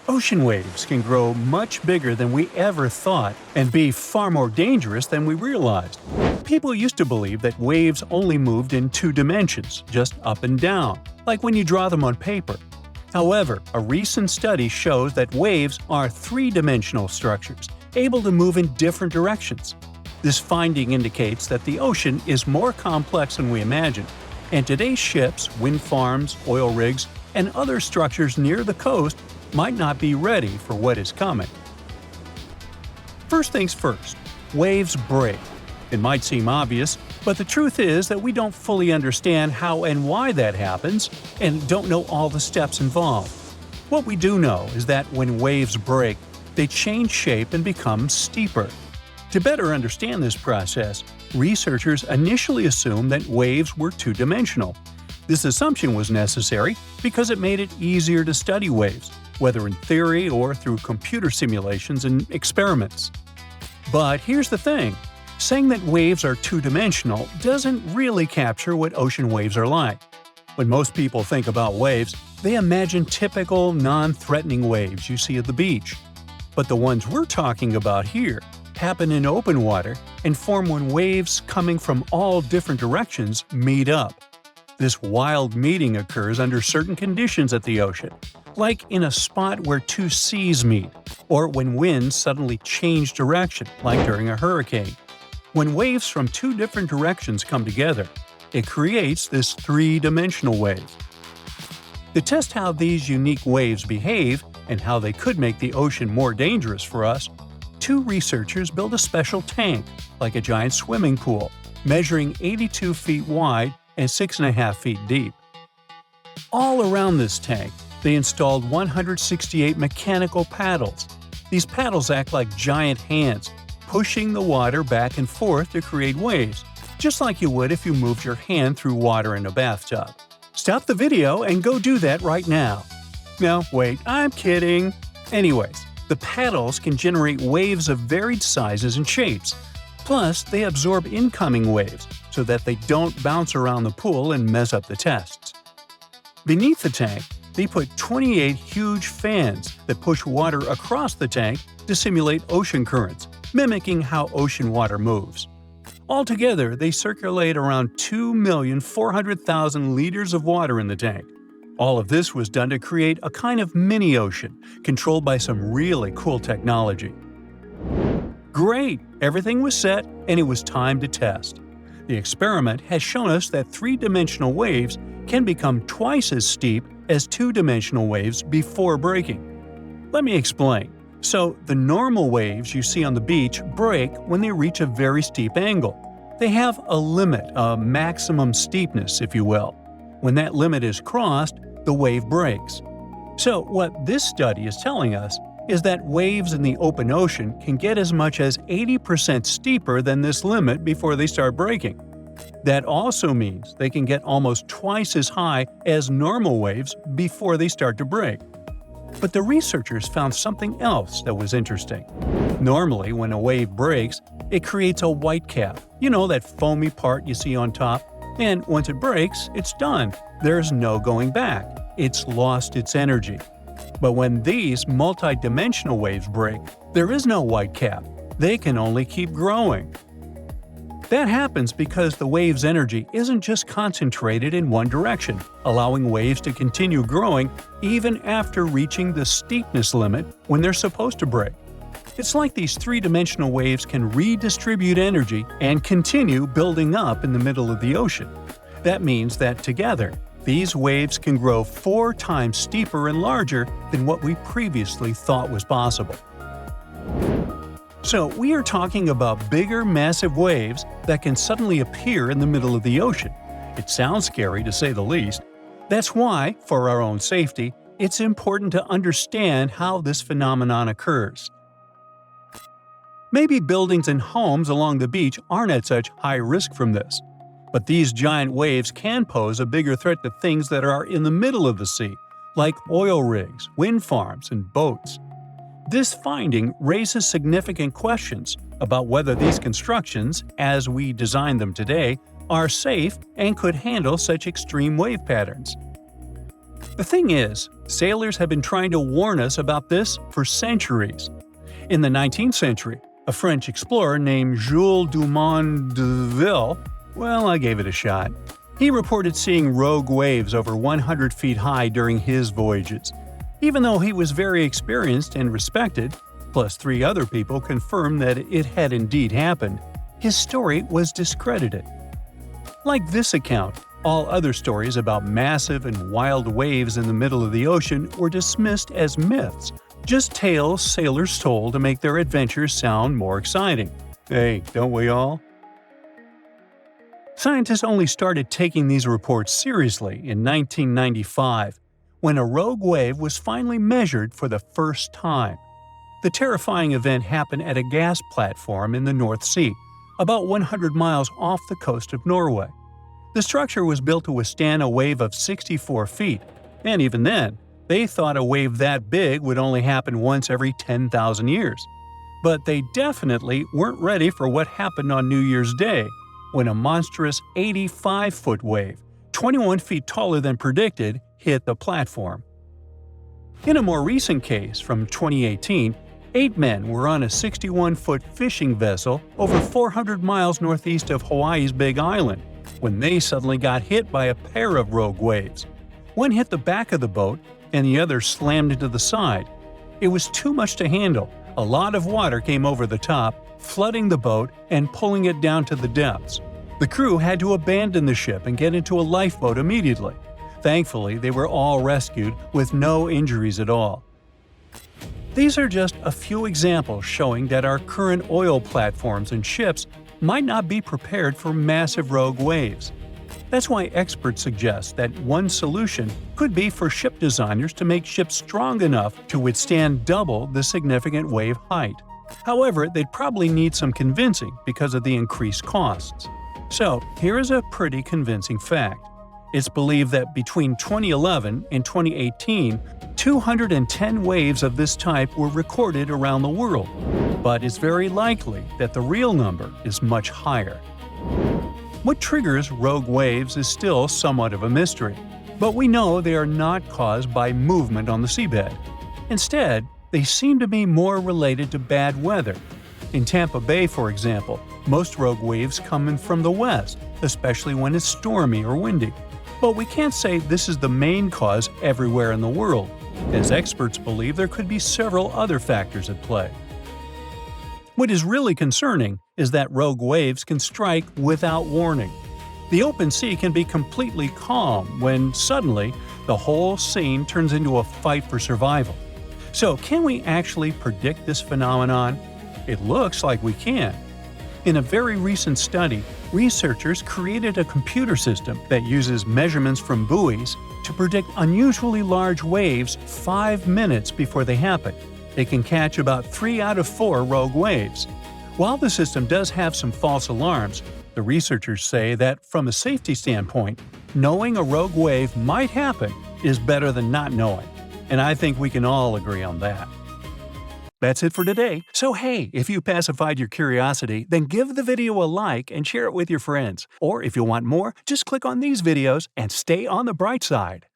Ocean waves can grow much bigger than we ever thought and be far more dangerous than we realized. People used to believe that waves only moved in two dimensions, just up and down, like when you draw them on paper. However, a recent study shows that waves are three-dimensional structures, able to move in different directions. This finding indicates that the ocean is more complex than we imagined, and today's ships, wind farms, oil rigs, and other structures near the coast might not be ready for what is coming. First things first, waves break. It might seem obvious, but the truth is that we don't fully understand how and why that happens and don't know all the steps involved. What we do know is that when waves break, they change shape and become steeper. To better understand this process, researchers initially assumed that waves were two-dimensional. This assumption was necessary because it made it easier to study waves, whether in theory or through computer simulations and experiments. But here's the thing. Saying that waves are two-dimensional doesn't really capture what ocean waves are like. When most people think about waves, they imagine typical, non-threatening waves you see at the beach. But the ones we're talking about here happen in open water and form when waves coming from all different directions meet up. This wild meeting occurs under certain conditions at the ocean, like in a spot where two seas meet, or when winds suddenly change direction, like during a hurricane. When waves from two different directions come together, it creates this three-dimensional wave. To test how these unique waves behave and how they could make the ocean more dangerous for us, two researchers built a special tank, like a giant swimming pool, measuring 82 feet wide and 6.5 feet deep. All around this tank, they installed 168 mechanical paddles. These paddles act like giant hands, pushing the water back and forth to create waves, just like you would if you moved your hand through water in a bathtub. Stop the video and go do that right now. No, wait, I'm kidding. Anyways, the paddles can generate waves of varied sizes and shapes. Plus, they absorb incoming waves so that they don't bounce around the pool and mess up the tests. Beneath the tank, they put 28 huge fans that push water across the tank to simulate ocean currents, mimicking how ocean water moves. Altogether, they circulate around 2,400,000 liters of water in the tank. All of this was done to create a kind of mini-ocean, controlled by some really cool technology. Great! Everything was set, and it was time to test. The experiment has shown us that three-dimensional waves can become twice as steep as two-dimensional waves before breaking. Let me explain. So, the normal waves you see on the beach break when they reach a very steep angle. They have a limit, a maximum steepness, if you will. When that limit is crossed, the wave breaks. So, what this study is telling us is that waves in the open ocean can get as much as 80% steeper than this limit before they start breaking. That also means they can get almost twice as high as normal waves before they start to break. But the researchers found something else that was interesting. Normally, when a wave breaks, it creates a white cap, that foamy part you see on top, and once it breaks, it's done. There's no going back. It's lost its energy. But when these multi-dimensional waves break, there is no white cap. They can only keep growing. That happens because the wave's energy isn't just concentrated in one direction, allowing waves to continue growing even after reaching the steepness limit when they're supposed to break. It's like these three-dimensional waves can redistribute energy and continue building up in the middle of the ocean. That means that together, these waves can grow 4 times steeper and larger than what we previously thought was possible. So, we are talking about bigger, massive waves that can suddenly appear in the middle of the ocean. It sounds scary to say the least. That's why, for our own safety, it's important to understand how this phenomenon occurs. Maybe buildings and homes along the beach aren't at such high risk from this. But these giant waves can pose a bigger threat to things that are in the middle of the sea, like oil rigs, wind farms, and boats. This finding raises significant questions about whether these constructions, as we design them today, are safe and could handle such extreme wave patterns. The thing is, sailors have been trying to warn us about this for centuries. In the 19th century, a French explorer named Jules Dumont d'Urville, well, I gave it a shot. He reported seeing rogue waves over 100 feet high during his voyages. Even though he was very experienced and respected, plus 3 other people confirmed that it had indeed happened, his story was discredited. Like this account, all other stories about massive and wild waves in the middle of the ocean were dismissed as myths, just tales sailors told to make their adventures sound more exciting. Hey, don't we all? Scientists only started taking these reports seriously in 1995, when a rogue wave was finally measured for the first time. The terrifying event happened at a gas platform in the North Sea, about 100 miles off the coast of Norway. The structure was built to withstand a wave of 64 feet, and even then, they thought a wave that big would only happen once every 10,000 years. But they definitely weren't ready for what happened on New Year's Day, when a monstrous 85-foot wave, 21 feet taller than predicted, hit the platform. In a more recent case from 2018, 8 men were on a 61-foot fishing vessel over 400 miles northeast of Hawaii's Big Island, when they suddenly got hit by a pair of rogue waves. One hit the back of the boat, and the other slammed into the side. It was too much to handle. A lot of water came over the top, flooding the boat and pulling it down to the depths. The crew had to abandon the ship and get into a lifeboat immediately. Thankfully, they were all rescued with no injuries at all. These are just a few examples showing that our current oil platforms and ships might not be prepared for massive rogue waves. That's why experts suggest that one solution could be for ship designers to make ships strong enough to withstand double the significant wave height. However, they'd probably need some convincing because of the increased costs. So, here is a pretty convincing fact. It's believed that between 2011 and 2018, 210 waves of this type were recorded around the world, but it's very likely that the real number is much higher. What triggers rogue waves is still somewhat of a mystery, but we know they are not caused by movement on the seabed. Instead, they seem to be more related to bad weather. In Tampa Bay, for example, most rogue waves come in from the west, especially when it's stormy or windy. But we can't say this is the main cause everywhere in the world, as experts believe there could be several other factors at play. What is really concerning is that rogue waves can strike without warning. The open sea can be completely calm when suddenly the whole scene turns into a fight for survival. So, can we actually predict this phenomenon? It looks like we can. In a very recent study, researchers created a computer system that uses measurements from buoys to predict unusually large waves 5 minutes before they happen. It can catch about 3 out of 4 rogue waves. While the system does have some false alarms, the researchers say that from a safety standpoint, knowing a rogue wave might happen is better than not knowing. And I think we can all agree on that. That's it for today. So hey, if you pacified your curiosity, then give the video a like and share it with your friends. Or if you want more, just click on these videos and stay on the bright side.